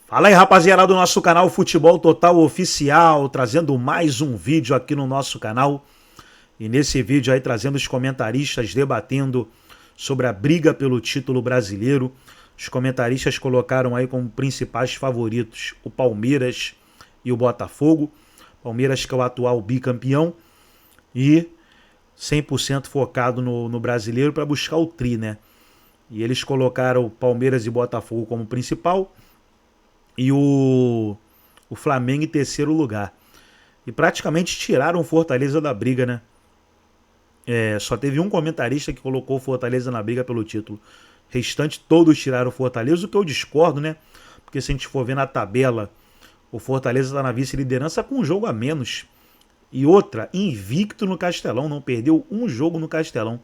Fala aí, rapaziada do nosso canal Futebol Total Oficial, trazendo mais um vídeo aqui no nosso canal. E nesse vídeo aí trazendo os comentaristas debatendo sobre a briga pelo título brasileiro. Os comentaristas colocaram aí como principais favoritos o Palmeiras e o Botafogo. Palmeiras que é o atual bicampeão e 100% focado no brasileiro para buscar o tri, né? E eles colocaram o Palmeiras e Botafogo como principal e o Flamengo em terceiro lugar. E praticamente tiraram o Fortaleza da briga, né? Só teve um comentarista que colocou o Fortaleza na briga pelo título. Restante todos tiraram o Fortaleza, o que eu discordo, né? Porque se a gente for ver na tabela, o Fortaleza está na vice-liderança com um jogo a menos. E outra, invicto no Castelão, não perdeu um jogo no Castelão.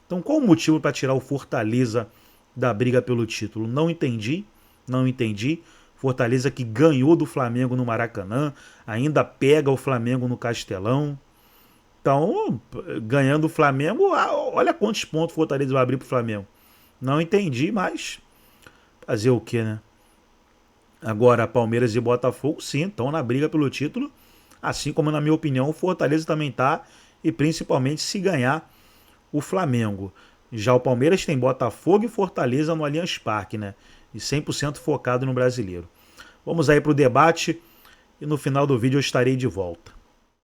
Então qual o motivo para tirar o Fortaleza da briga pelo título? Não entendi. Fortaleza que ganhou do Flamengo no Maracanã, ainda pega o Flamengo no Castelão. Então, ganhando o Flamengo, olha quantos pontos o Fortaleza vai abrir pro Flamengo. Não entendi, mas fazer o quê, né? Agora, Palmeiras e Botafogo, sim, estão na briga pelo título. Assim como, na minha opinião, o Fortaleza também tá. E principalmente se ganhar o Flamengo. Já o Palmeiras tem Botafogo e Fortaleza no Allianz Parque, né? E 100% focado no brasileiro. Vamos aí para o debate e no final do vídeo eu estarei de volta.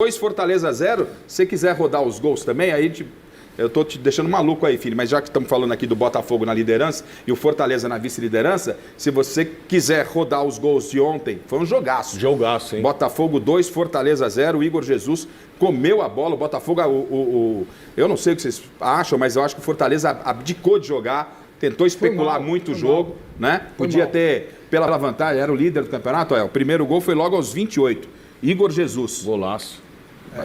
2 Fortaleza 0, se você quiser rodar os gols também, aí eu tô te deixando maluco aí, filho, mas já que estamos falando aqui do Botafogo na liderança e o Fortaleza na vice-liderança, se você quiser rodar os gols de ontem, foi um jogaço. Jogaço, hein? Botafogo 2, Fortaleza 0, o Igor Jesus comeu a bola, o Botafogo, eu não sei o que vocês acham, mas eu acho que o Fortaleza abdicou de jogar, tentou especular muito o jogo, né? Podia ter, pela vantagem, era o líder do campeonato, o primeiro gol foi logo aos 28, Igor Jesus. Golaço.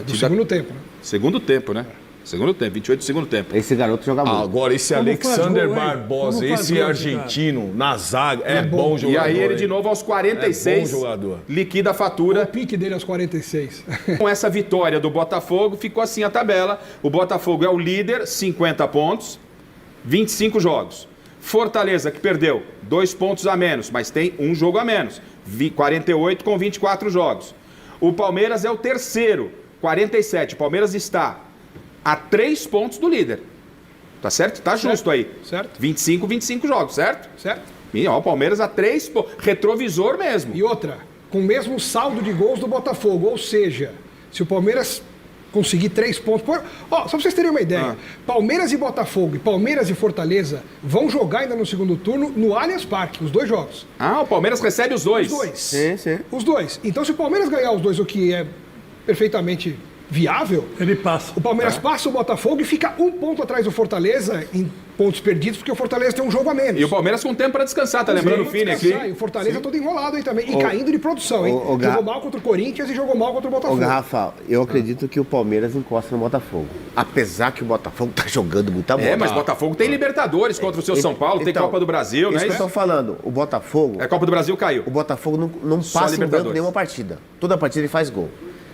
Do segundo tempo, né? Segundo tempo, né? Segundo tempo, 28 do segundo tempo. Esse garoto joga muito. Agora, esse Como Alexander faz gol, hein? Barbosa, Como faz esse gol, argentino na zaga, é bom E jogador. aí ele de hein? novo aos 46, É bom jogador. liquida a O fatura. pique dele aos 46. Com essa vitória do Botafogo, ficou assim a tabela. O Botafogo é o líder, 50 pontos, 25 jogos. Fortaleza, que perdeu 2 pontos a menos, mas tem um jogo a menos, 48 com 24 jogos. O Palmeiras é o terceiro, 47. O Palmeiras está a 3 pontos do líder. Tá certo? Tá justo aí. Certo. 25 jogos, certo? Certo? E ó, o Palmeiras a 3 pontos. Retrovisor mesmo. E outra, com o mesmo saldo de gols do Botafogo. Ou seja, se o Palmeiras conseguir 3 pontos... Ó, só pra vocês terem uma ideia. Palmeiras e Botafogo e Palmeiras e Fortaleza vão jogar ainda no segundo turno no Allianz Parque, os 2 jogos. Ah, o Palmeiras recebe os dois. Os 2. Sim. Os 2. Então, se o Palmeiras ganhar os 2, o que é perfeitamente viável, Ele passa. o Palmeiras passa o Botafogo e fica 1 ponto atrás do Fortaleza em pontos perdidos, porque o Fortaleza tem um jogo a menos. E o Palmeiras com tempo para descansar, tá lembrando o Fini aqui? E o Fortaleza todo enrolado aí também. E caindo de produção, hein? Jogou mal contra o Corinthians e jogou mal contra o Ô, Botafogo. Garrafa, eu acredito que o Palmeiras encosta no Botafogo. Apesar que o Botafogo tá jogando muita bola. Mas Botafogo tem Libertadores contra o seu São Paulo, tem Então, Copa do Brasil, né? Isso que eu tô falando. O Botafogo... A Copa do Brasil caiu. O Botafogo não Só passa em branco Libertadores. nenhuma partida. Toda partida ele faz gol.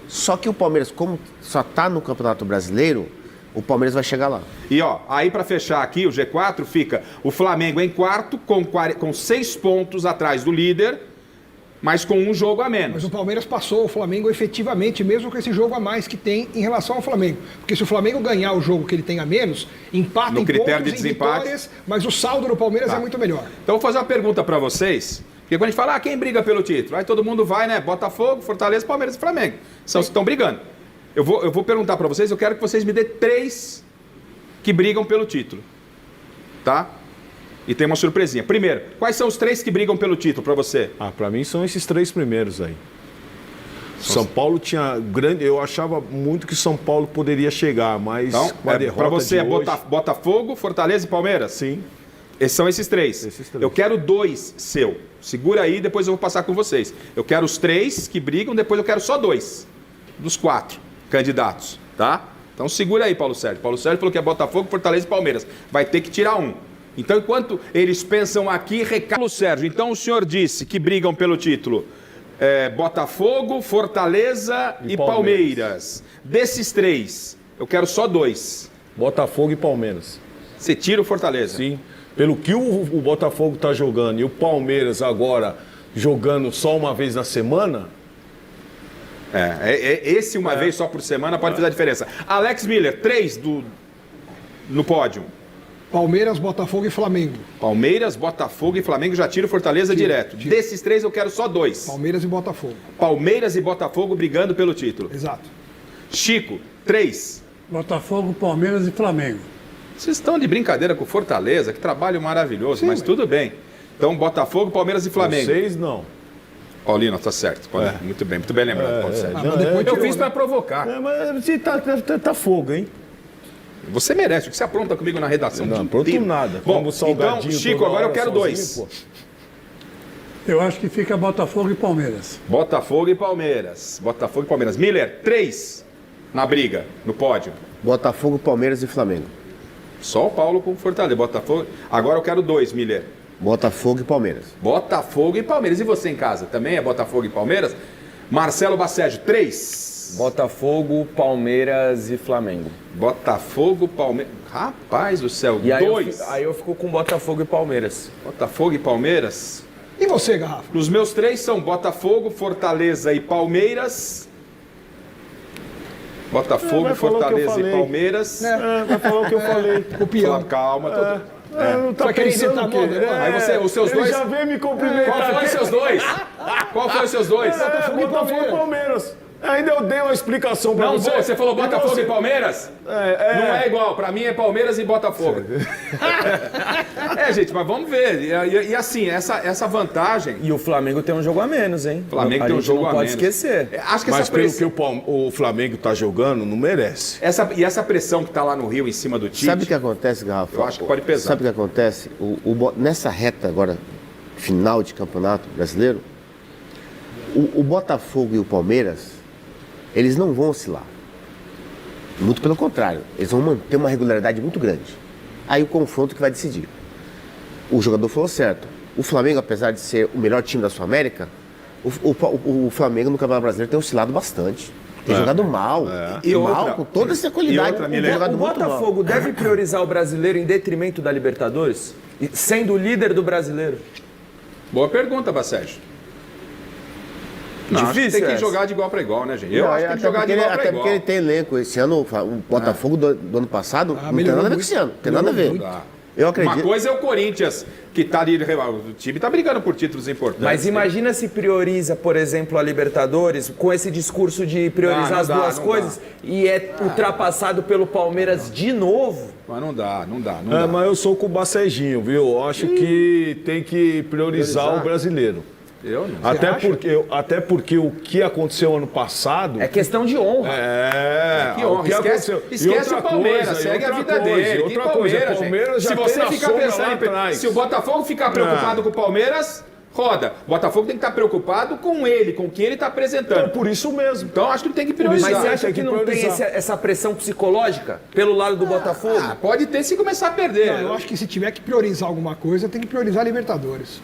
Só que o Palmeiras, como só tá no Campeonato Brasileiro, o Palmeiras vai chegar lá. E ó, aí para fechar aqui, o G4 fica o Flamengo em quarto, com 6 pontos atrás do líder, mas com um jogo a menos. Mas o Palmeiras passou o Flamengo efetivamente, mesmo com esse jogo a mais que tem em relação ao Flamengo. Porque se o Flamengo ganhar o jogo que ele tem a menos, empata No em critério pontos, de em desempate. vitórias, mas o saldo do Palmeiras é muito melhor. Então vou fazer uma pergunta para vocês. Porque quando a gente fala, quem briga pelo título? Aí todo mundo vai, né? Botafogo, Fortaleza, Palmeiras e Flamengo. Estão brigando. Eu vou perguntar para vocês, eu quero que vocês me dêem 3 que brigam pelo título. Tá? E tem uma surpresinha. Primeiro, quais são os 3 que brigam pelo título para você? Pra mim são esses 3 primeiros aí. São Paulo tinha grande... Eu achava muito que São Paulo poderia chegar, mas Então, com a derrota para você é de hoje... Botafogo, Fortaleza e Palmeiras? Sim. São esses 3. Esses 3. Eu quero 2 seu. Segura aí, depois eu vou passar com vocês. Eu quero os 3 que brigam, depois eu quero só 2 dos 4 candidatos, tá? Então segura aí, Paulo Sérgio. Paulo Sérgio falou que é Botafogo, Fortaleza e Palmeiras. Vai ter que tirar um. Então, enquanto eles pensam aqui, Paulo Sérgio, então o senhor disse que brigam pelo título Botafogo, Fortaleza e Palmeiras. Desses 3, eu quero só 2. Botafogo e Palmeiras. Você tira o Fortaleza? Sim. Pelo que o Botafogo está jogando e o Palmeiras agora jogando só uma vez na semana. Esse uma vez só por semana pode fazer a diferença. Alex Miller, 3 no pódio. Palmeiras, Botafogo e Flamengo. Palmeiras, Botafogo e Flamengo, já tira o Fortaleza direto. Desses 3 eu quero só 2. Palmeiras e Botafogo. Palmeiras e Botafogo brigando pelo título. Exato. Chico, 3. Botafogo, Palmeiras e Flamengo. Vocês estão de brincadeira com o Fortaleza, que trabalho maravilhoso, mas tudo bem. Então, Botafogo, Palmeiras e Flamengo. Vocês não. Paulino, tá certo. Muito bem lembrado, Paulo Sérgio. Eu fiz para provocar. Mas você tá fogo, hein? Você merece, o que você apronta comigo na redação? Não apronto nada. Bom, então, Chico, agora eu quero 2. Eu acho que fica Botafogo e Palmeiras. Botafogo e Palmeiras. Botafogo e Palmeiras. Miller, 3 na briga, no pódio. Botafogo, Palmeiras e Flamengo. Só o Paulo com Fortaleza. Botafogo. Agora eu quero 2, Miller. Botafogo e Palmeiras. Botafogo e Palmeiras. E você em casa? Também é Botafogo e Palmeiras? Marcelo Baceggio, 3. Botafogo, Palmeiras e Flamengo. Botafogo, Palmeiras. Rapaz do céu, E 2. aí eu fico com Botafogo e Palmeiras. Botafogo e Palmeiras. E você, Garrafa? Os meus 3 são Botafogo, Fortaleza e Palmeiras. Botafogo, Fortaleza e Palmeiras. Vai falar o que eu falei. Copião. Calma, Não tá Vai querer pensando inventar o quê? moda agora? Aí você, os seus Ele 2. já veio me cumprimentar. Qual foram os seus 2? Qual foram os seus 2? Botafogo e Palmeiras. Ainda eu dei uma explicação pra Não, você. você falou Botafogo você? e Palmeiras? Não é igual, pra mim é Palmeiras e Botafogo. Gente, mas vamos ver. E assim, essa vantagem. E o Flamengo tem um jogo a menos, hein? O Flamengo tem um jogo a não menos. pode esquecer. Acho que Mas essa pelo pressão. que o Flamengo tá jogando, não merece. Essa pressão que tá lá no Rio em cima do Tite. Sabe o que acontece, Garrafa? Eu acho que pode pesar. Sabe o que acontece? Nessa reta agora, final de campeonato brasileiro, o Botafogo e o Palmeiras, eles não vão oscilar. Muito pelo contrário, eles vão manter uma regularidade muito grande. Aí o confronto que vai decidir. O jogador falou certo. O Flamengo, apesar de ser o melhor time da Sul-América, o Flamengo no Campeonato Brasileiro tem oscilado bastante. Tem jogado mal. E outra- Com toda essa qualidade. outra, tem Milene, jogado O muito mal. Botafogo deve priorizar o brasileiro em detrimento da Libertadores? Sendo o líder do brasileiro? Boa pergunta, Baceggio. Não, acho que Difícil tem que essa. jogar de igual para igual, né, gente? Eu Não, acho que tem que jogar de igual para até igual. porque ele tem elenco. Esse ano, o Botafogo do ano passado, não tem melhorou nada a ver com muito. esse ano. Tem nada a ver. Tá. Eu Uma acredito. coisa é o Corinthians, que tá ali. O time tá brigando por títulos importantes. Mas imagina se prioriza, por exemplo, a Libertadores, com esse discurso de priorizar Não as dá, duas não coisas, e é ultrapassado pelo Palmeiras de novo. Mas não dá. Mas eu sou com o Baceginho, viu? Eu acho que tem que priorizar o brasileiro. Eu não. Até porque o que aconteceu ano passado. É questão de honra. Que honra. o que aconteceu. E Esquece outra o Palmeiras, coisa, segue a outra vida coisa, dele. outra Que coisa, Palmeiras, Palmeiras gente. já Se você tem a ficar sombra lá pensando atrás. se o Botafogo ficar preocupado com o Palmeiras, roda. O Botafogo tem que estar preocupado com ele, com o que ele está apresentando. Por isso mesmo. Então acho que ele tem que priorizar. Mas você acha tem que que não tem priorizar. essa pressão psicológica pelo lado do Botafogo? Pode ter se começar a perder. Não, eu acho que se tiver que priorizar alguma coisa, tem que priorizar a Libertadores.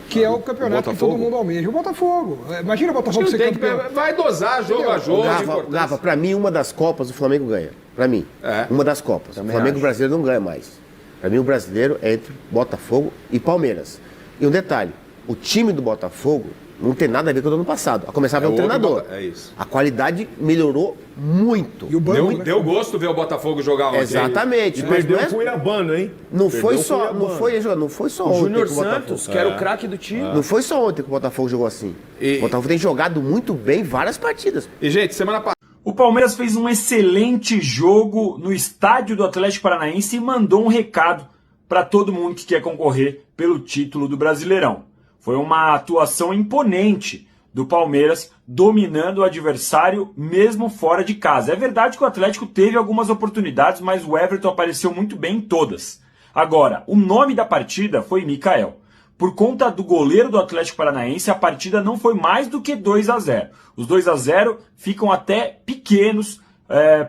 Que é o campeonato que todo mundo almeja. O Botafogo. Imagina o Botafogo Não ser tem que- campeão. vai dosar jogo a jogo. Gava, pra mim, uma das Copas o Flamengo ganha. Pra mim. Uma das Copas. O Flamengo brasileiro não ganha mais. Pra mim, o brasileiro é entre Botafogo e Palmeiras. E um detalhe: o time do Botafogo não tem nada a ver com o do ano passado. A começar pelo outro treinador. É isso. A qualidade melhorou muito. E o banco, né? Deu gosto ver o Botafogo jogar ontem. Exatamente. Mas Perdeu não, o Cuiabano, hein? não foi Perdeu o só, Cuiabano. não foi só O ontem Júnior que o Botafogo. Santos, que era o craque do time. Não foi só ontem que o Botafogo jogou assim. O Botafogo tem jogado muito bem várias partidas. E, gente, semana passada. O Palmeiras fez um excelente jogo no estádio do Atlético Paranaense e mandou um recado para todo mundo que quer concorrer pelo título do Brasileirão. Foi uma atuação imponente do Palmeiras, dominando o adversário mesmo fora de casa. É verdade que o Atlético teve algumas oportunidades, mas o Everton apareceu muito bem em todas. Agora, o nome da partida foi Mikael. Por conta do goleiro do Atlético Paranaense, a partida não foi mais do que 2-0. Os 2-0 ficam até pequenos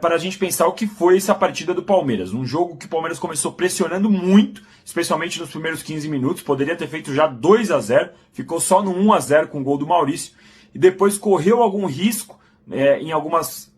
para a gente pensar o que foi essa partida do Palmeiras. Um jogo que o Palmeiras começou pressionando muito, especialmente nos primeiros 15 minutos. Poderia ter feito já 2-0, ficou só no 1-0 com o gol do Maurício. E depois correu algum risco em algumas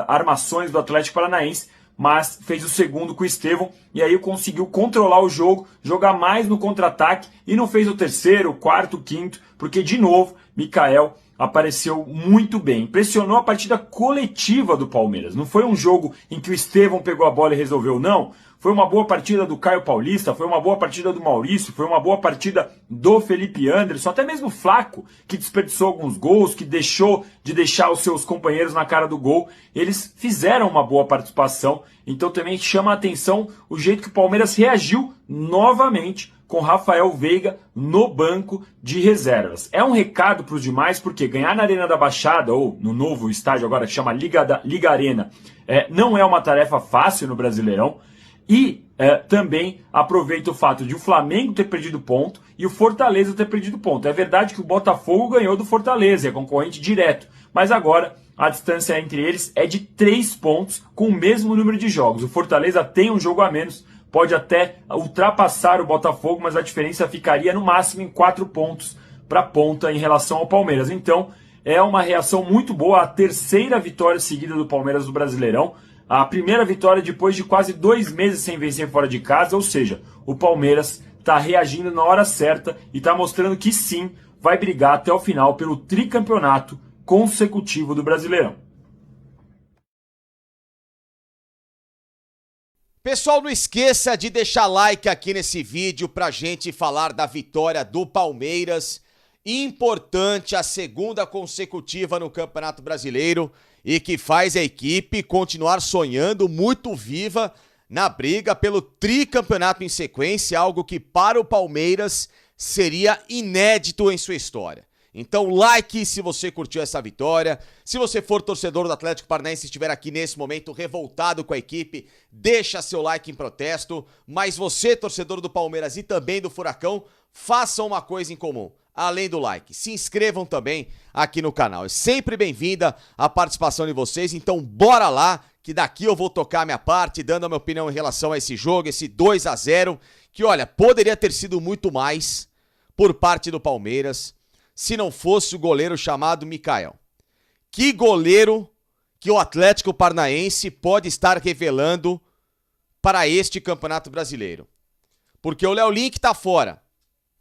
armações do Atlético Paranaense, mas fez o segundo com o Estevão e aí conseguiu controlar o jogo, jogar mais no contra-ataque e não fez o terceiro, o quarto, o quinto, porque de novo, Mikael apareceu muito bem. Impressionou a partida coletiva do Palmeiras. Não foi um jogo em que o Estevão pegou a bola e resolveu, não. Foi uma boa partida do Caio Paulista, foi uma boa partida do Maurício, foi uma boa partida do Felipe Anderson, até mesmo o Flaco, que desperdiçou alguns gols, que deixou de deixar os seus companheiros na cara do gol. Eles fizeram uma boa participação, então também chama a atenção o jeito que o Palmeiras reagiu novamente com Rafael Veiga no banco de reservas. É um recado para os demais, porque ganhar na Arena da Baixada, ou no novo estádio agora que chama Liga Arena, não é uma tarefa fácil no Brasileirão. E também aproveita o fato de o Flamengo ter perdido ponto e o Fortaleza ter perdido ponto. É verdade que o Botafogo ganhou do Fortaleza, é concorrente direto, mas agora a distância entre eles é de 3 pontos com o mesmo número de jogos. O Fortaleza tem um jogo a menos, pode até ultrapassar o Botafogo, mas a diferença ficaria no máximo em 4 pontos para a ponta em relação ao Palmeiras. Então é uma reação muito boa, a terceira vitória seguida do Palmeiras no Brasileirão. A primeira vitória depois de quase 2 meses sem vencer fora de casa, ou seja, o Palmeiras está reagindo na hora certa e está mostrando que sim, vai brigar até o final pelo tricampeonato consecutivo do Brasileirão. Pessoal, não esqueça de deixar like aqui nesse vídeo pra gente falar da vitória do Palmeiras. Importante, a segunda consecutiva no Campeonato Brasileiro e que faz a equipe continuar sonhando muito viva na briga pelo tricampeonato em sequência, algo que para o Palmeiras seria inédito em sua história. Então, like se você curtiu essa vitória. Se você for torcedor do Atlético Paranaense e estiver aqui nesse momento revoltado com a equipe, deixa seu like em protesto. Mas você, torcedor do Palmeiras e também do Furacão, façam uma coisa em comum. Além do like, se inscrevam também aqui no canal. É sempre bem-vinda a participação de vocês, então bora lá, que daqui eu vou tocar a minha parte, dando a minha opinião em relação a esse jogo, esse 2-0, que olha, poderia ter sido muito mais por parte do Palmeiras, se não fosse o goleiro chamado Mikael. Que goleiro que o Atlético Paranaense pode estar revelando para este Campeonato Brasileiro? Porque o Léo Link tá fora,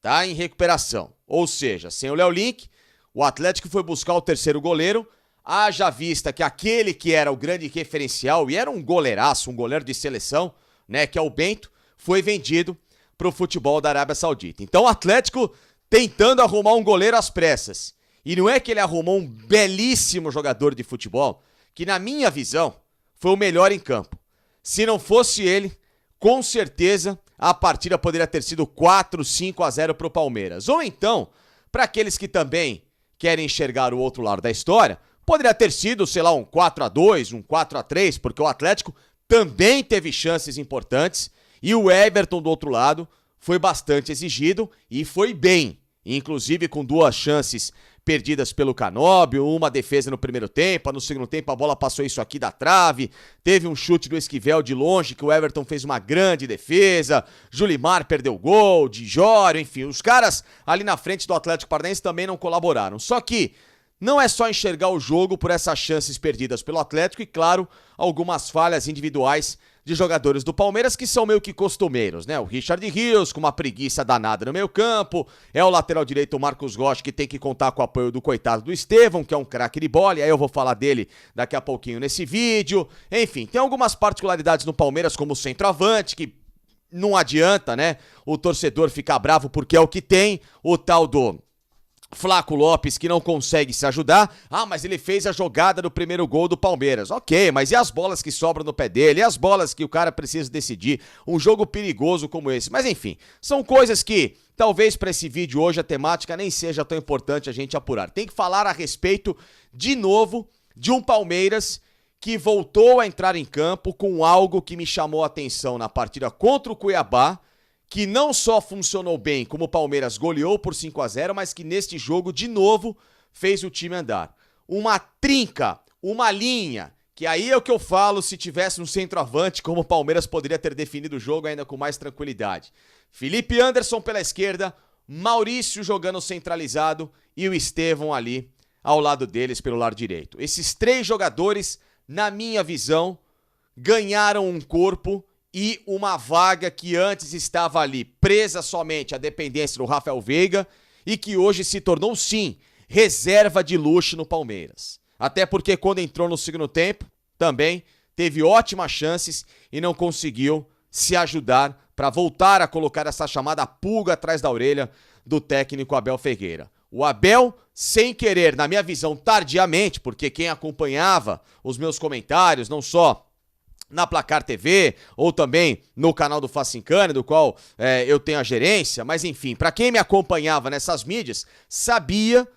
tá em recuperação. Ou seja, sem o Léo Link, o Atlético foi buscar o terceiro goleiro, haja vista que aquele que era o grande referencial, e era um goleiraço, um goleiro de seleção, né, que é o Bento, foi vendido para o futebol da Arábia Saudita. Então o Atlético tentando arrumar um goleiro às pressas. E não é que ele arrumou um belíssimo jogador de futebol, que na minha visão foi o melhor em campo. Se não fosse ele, com certeza a partida poderia ter sido 4-5-0 para o Palmeiras. Ou então, para aqueles que também querem enxergar o outro lado da história, poderia ter sido, sei lá, um 4-2, um 4-3, porque o Atlético também teve chances importantes e o Everton do outro lado foi bastante exigido e foi bem, inclusive com 2 chances perdidas pelo Canóbio, uma defesa no primeiro tempo, no segundo tempo a bola passou isso aqui da trave, teve um chute do Esquivel de longe que o Everton fez uma grande defesa, Julimar perdeu o gol, Dijório, enfim, os caras ali na frente do Atlético Paranaense também não colaboraram. Só que não é só enxergar o jogo por essas chances perdidas pelo Atlético e, claro, algumas falhas individuais de jogadores do Palmeiras que são meio que costumeiros, né? O Richard Rios com uma preguiça danada no meio campo, é o lateral direito o Marcos Rocha que tem que contar com o apoio do coitado do Estevão, que é um craque de bola, e aí eu vou falar dele daqui a pouquinho nesse vídeo. Enfim, tem algumas particularidades no Palmeiras como o centroavante, que não adianta, né? O torcedor ficar bravo porque é o que tem, o tal do Flaco Lopes que não consegue se ajudar. Ah, mas ele fez a jogada do primeiro gol do Palmeiras. Ok, mas e as bolas que sobram no pé dele? E as bolas que o cara precisa decidir? Um jogo perigoso como esse. Mas enfim, são coisas que talvez para esse vídeo hoje a temática nem seja tão importante a gente apurar. Tem que falar a respeito, de novo, de um Palmeiras que voltou a entrar em campo com algo que me chamou a atenção na partida contra o Cuiabá, que não só funcionou bem como o Palmeiras goleou por 5-0, mas que neste jogo, de novo, fez o time andar. Uma trinca, uma linha, que aí é o que eu falo, se tivesse um centroavante, como o Palmeiras poderia ter definido o jogo ainda com mais tranquilidade. Felipe Anderson pela esquerda, Maurício jogando centralizado e o Estevão ali ao lado deles pelo lado direito. Esses 3 jogadores, na minha visão, ganharam um corpo e uma vaga que antes estava ali presa somente à dependência do Rafael Veiga e que hoje se tornou, sim, reserva de luxo no Palmeiras. Até porque quando entrou no segundo tempo, também teve ótimas chances e não conseguiu se ajudar para voltar a colocar essa chamada pulga atrás da orelha do técnico Abel Ferreira. O Abel, sem querer, na minha visão, tardiamente, porque quem acompanhava os meus comentários, não só na Placar TV ou também no canal do Facincani, do qual eu tenho a gerência, mas enfim, para quem me acompanhava nessas mídias, sabia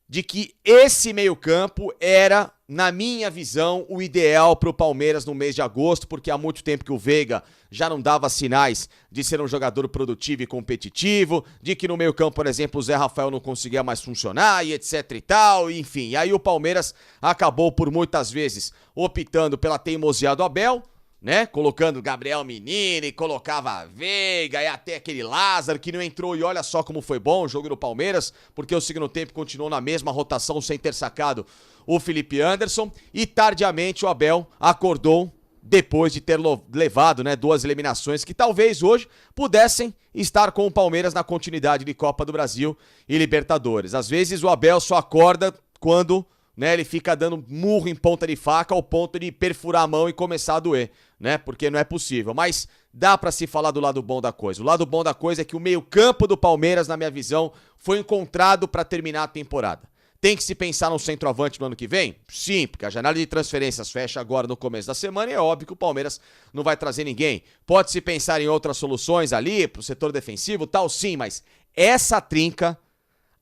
de que esse meio-campo era, na minha visão, o ideal para o Palmeiras no mês de agosto, porque há muito tempo que o Veiga já não dava sinais de ser um jogador produtivo e competitivo, de que no meio-campo, por exemplo, o Zé Rafael não conseguia mais funcionar e etc e tal, enfim. E aí o Palmeiras acabou por muitas vezes optando pela teimosia do Abel, né, colocando Gabriel Menino, colocava Veiga e até aquele Lázaro que não entrou, e olha só como foi bom o jogo do Palmeiras, porque o segundo tempo continuou na mesma rotação sem ter sacado o Felipe Anderson, e tardiamente o Abel acordou depois de ter levado, né, 2 eliminações que talvez hoje pudessem estar com o Palmeiras na continuidade de Copa do Brasil e Libertadores. Às vezes o Abel só acorda quando, né, ele fica dando murro em ponta de faca ao ponto de perfurar a mão e começar a doer, né? Porque não é possível. Mas dá pra se falar do lado bom da coisa. O lado bom da coisa é que o meio-campo do Palmeiras, na minha visão, foi encontrado pra terminar a temporada. Tem que se pensar no centroavante no ano que vem? Sim, porque a janela de transferências fecha agora no começo da semana e é óbvio que o Palmeiras não vai trazer ninguém. Pode-se pensar em outras soluções ali pro setor defensivo, tal, sim, mas essa trinca,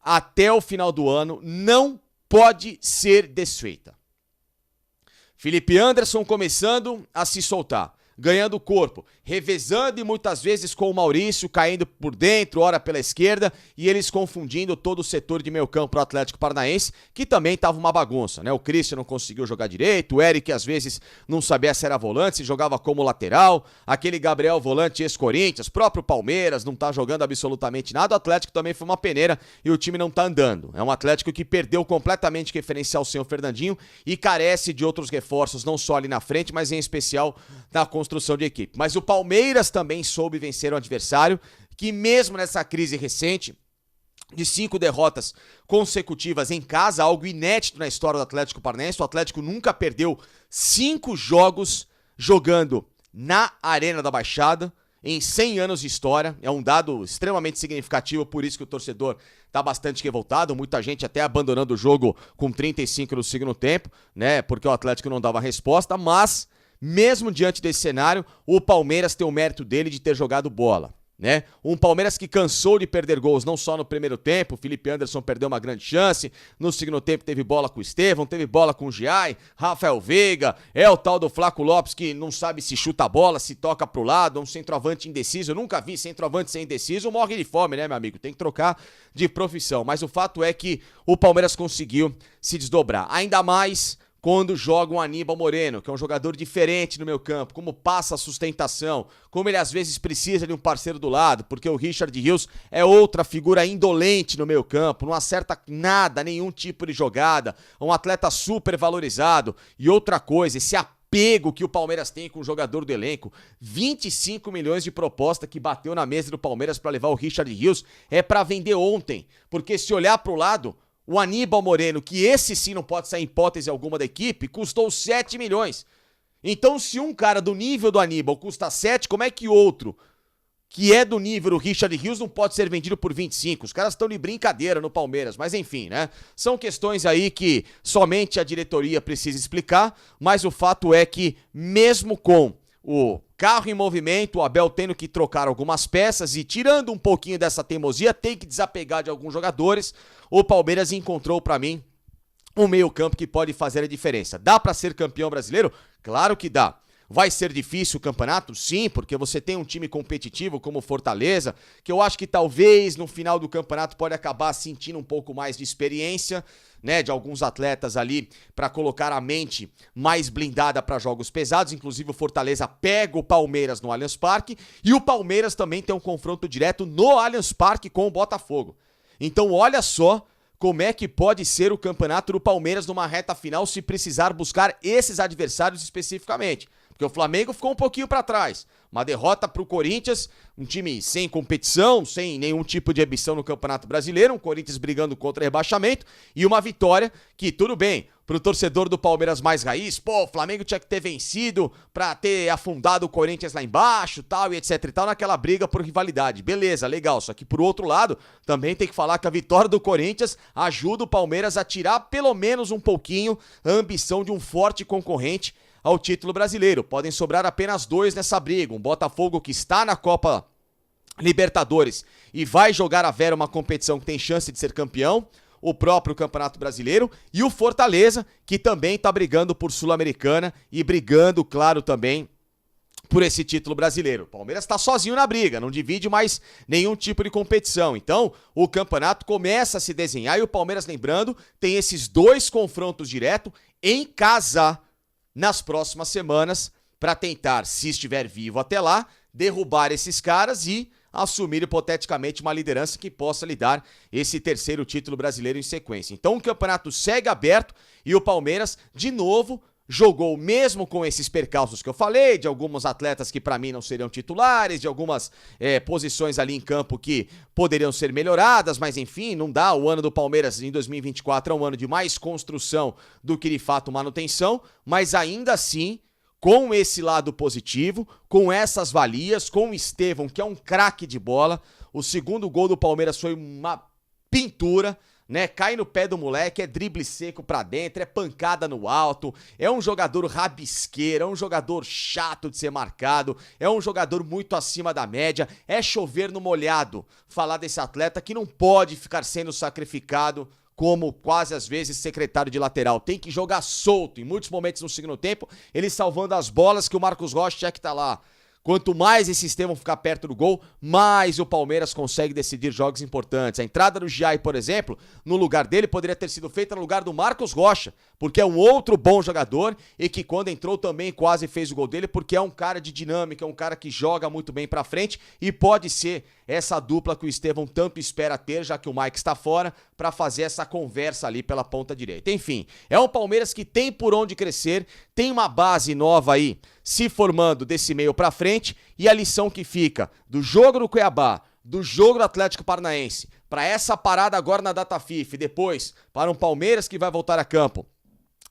até o final do ano, não pode ser desfeita. Felipe Anderson começando a se soltar, ganhando corpo, revezando e muitas vezes com o Maurício caindo por dentro, ora pela esquerda, e eles confundindo todo o setor de meio campo pro Atlético Paranaense, que também tava uma bagunça, né? O Christian não conseguiu jogar direito, o Eric às vezes não sabia se era volante, se jogava como lateral, aquele Gabriel volante ex-Corinthians, próprio Palmeiras não tá jogando absolutamente nada, o Atlético também foi uma peneira e o time não tá andando. É um Atlético que perdeu completamente referencial sem o Fernandinho e carece de outros reforços, não só ali na frente, mas em especial na construção de equipe. Mas o Palmeiras também soube vencer o adversário, que mesmo nessa crise recente, de 5 derrotas consecutivas em casa, algo inédito na história do Atlético Paranaense, o Atlético nunca perdeu 5 jogos jogando na Arena da Baixada, em 100 anos de história, é um dado extremamente significativo, por isso que o torcedor tá bastante revoltado, muita gente até abandonando o jogo com 35 no segundo tempo, né, porque o Atlético não dava resposta, mas mesmo diante desse cenário, o Palmeiras tem o mérito dele de ter jogado bola, né? Um Palmeiras que cansou de perder gols, não só no primeiro tempo, o Felipe Anderson perdeu uma grande chance, no segundo tempo teve bola com o Estevão, teve bola com o Giai, Rafael Veiga, é o tal do Flaco Lopes que não sabe se chuta a bola, se toca pro lado, um centroavante indeciso, eu nunca vi centroavante ser indeciso, morre de fome, né, meu amigo? Tem que trocar de profissão, mas o fato é que o Palmeiras conseguiu se desdobrar, ainda mais quando joga um Aníbal Moreno, que é um jogador diferente no meu campo, como passa a sustentação, como ele às vezes precisa de um parceiro do lado, porque o Richard Rios é outra figura indolente no meu campo, não acerta nada, nenhum tipo de jogada, um atleta super valorizado. E outra coisa, esse apego que o Palmeiras tem com o jogador do elenco, 25 milhões de proposta que bateu na mesa do Palmeiras para levar o Richard Rios, é para vender ontem, porque se olhar pro lado, o Aníbal Moreno, que esse sim não pode sair em hipótese alguma da equipe, custou 7 milhões. Então, se um cara do nível do Aníbal custa 7, como é que outro, que é do nível do Richard Rios, não pode ser vendido por 25? Os caras estão de brincadeira no Palmeiras, mas enfim, né? São questões aí que somente a diretoria precisa explicar, mas o fato é que, mesmo com o carro em movimento, o Abel tendo que trocar algumas peças e tirando um pouquinho dessa teimosia, tem que desapegar de alguns jogadores, o Palmeiras encontrou pra mim um meio-campo que pode fazer a diferença. Dá pra ser campeão brasileiro? Claro que dá. Vai ser difícil o campeonato? Sim, porque você tem um time competitivo como Fortaleza, que eu acho que talvez no final do campeonato pode acabar sentindo um pouco mais de experiência, né, de alguns atletas ali para colocar a mente mais blindada para jogos pesados. Inclusive o Fortaleza pega o Palmeiras no Allianz Parque e o Palmeiras também tem um confronto direto no Allianz Parque com o Botafogo. Então olha só como é que pode ser o campeonato do Palmeiras numa reta final se precisar buscar esses adversários especificamente. Porque Porque o Flamengo ficou um pouquinho para trás. Uma derrota para o Corinthians, um time sem competição, sem nenhum tipo de ambição no Campeonato Brasileiro, um Corinthians brigando contra rebaixamento, e uma vitória que, tudo bem, para o torcedor do Palmeiras mais raiz, pô, o Flamengo tinha que ter vencido para ter afundado o Corinthians lá embaixo, tal, e etc e tal, naquela briga por rivalidade. Beleza, legal, só que por outro lado, também tem que falar que a vitória do Corinthians ajuda o Palmeiras a tirar pelo menos um pouquinho a ambição de um forte concorrente ao título brasileiro. Podem sobrar apenas 2 nessa briga. Um Botafogo que está na Copa Libertadores e vai jogar a vera uma competição que tem chance de ser campeão, o próprio Campeonato Brasileiro, e o Fortaleza, que também está brigando por Sul-Americana e brigando, claro, também por esse título brasileiro. O Palmeiras está sozinho na briga, não divide mais nenhum tipo de competição. Então, o campeonato começa a se desenhar e o Palmeiras, lembrando, tem esses 2 confrontos diretos em casa nas próximas semanas para tentar, se estiver vivo até lá, derrubar esses caras e assumir hipoteticamente uma liderança que possa lhe dar esse 3º título brasileiro em sequência. Então o campeonato segue aberto e o Palmeiras, de novo, jogou mesmo com esses percalços que eu falei, de alguns atletas que para mim não seriam titulares, de algumas posições ali em campo que poderiam ser melhoradas, mas enfim, não dá. O ano do Palmeiras em 2024 é um ano de mais construção do que de fato manutenção, mas ainda assim, com esse lado positivo, com essas valias, com o Estevão, que é um craque de bola, o 2º gol do Palmeiras foi uma pintura, né? Cai no pé do moleque, é drible seco pra dentro, é pancada no alto, é um jogador rabisqueiro, é um jogador chato de ser marcado, é um jogador muito acima da média, é chover no molhado falar desse atleta que não pode ficar sendo sacrificado como quase às vezes secretário de lateral. Tem que jogar solto, em muitos momentos no segundo tempo, ele salvando as bolas que o Marcos Rocha tinha que estar lá. Quanto mais esse Estevão ficar perto do gol, mais o Palmeiras consegue decidir jogos importantes. A entrada do Giai, por exemplo, no lugar dele poderia ter sido feita no lugar do Marcos Rocha, porque é um outro bom jogador e que quando entrou também quase fez o gol dele, porque é um cara de dinâmica, é um cara que joga muito bem pra frente e pode ser essa dupla que o Estevão tanto espera ter, já que o Mike está fora, para fazer essa conversa ali pela ponta direita. Enfim, é um Palmeiras que tem por onde crescer, tem uma base nova aí se formando desse meio pra frente, e a lição que fica do jogo do Cuiabá, do jogo do Atlético Paranaense, para essa parada agora na data FIFA e depois para um Palmeiras que vai voltar a campo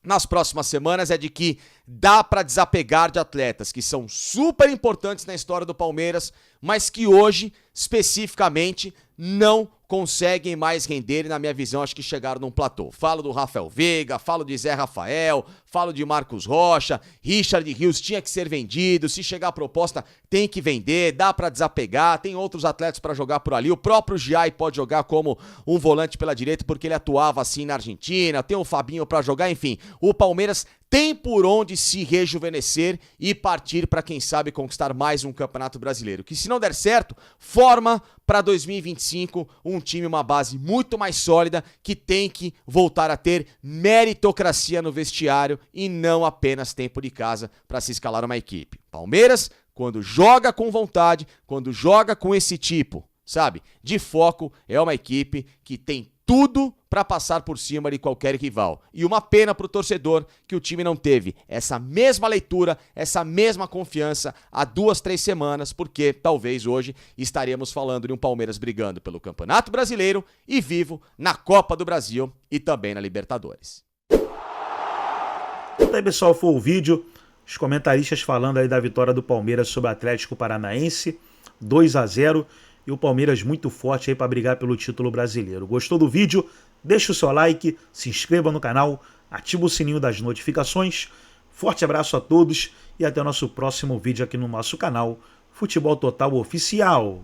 nas próximas semanas, é de que dá para desapegar de atletas que são super importantes na história do Palmeiras, mas que hoje, especificamente, não conseguem mais render e, na minha visão, acho que chegaram num platô. Falo do Rafael Veiga, falo de Zé Rafael, falo de Marcos Rocha, Richard Rios tinha que ser vendido, se chegar a proposta tem que vender, dá pra desapegar, tem outros atletas pra jogar por ali, o próprio Giai pode jogar como um volante pela direita porque ele atuava assim na Argentina, tem o Fabinho pra jogar, enfim, o Palmeiras tem por onde se rejuvenescer e partir para, quem sabe, conquistar mais um Campeonato Brasileiro. Que, se não der certo, forma para 2025 um time, uma base muito mais sólida, que tem que voltar a ter meritocracia no vestiário e não apenas tempo de casa para se escalar uma equipe. Palmeiras, quando joga com vontade, quando joga com esse tipo, sabe, de foco, é uma equipe que tem tudo para passar por cima de qualquer rival. E uma pena pro torcedor que o time não teve essa mesma leitura, essa mesma confiança há 2, 3 semanas, porque talvez hoje estaremos falando de um Palmeiras brigando pelo Campeonato Brasileiro e vivo na Copa do Brasil e também na Libertadores. Então aí, pessoal, foi o vídeo, os comentaristas falando aí da vitória do Palmeiras sobre o Atlético Paranaense, 2-0, e o Palmeiras muito forte aí para brigar pelo título brasileiro. Gostou do vídeo? Deixa o seu like, se inscreva no canal, ativa o sininho das notificações. Forte abraço a todos e até o nosso próximo vídeo aqui no nosso canal Futebol Total Oficial.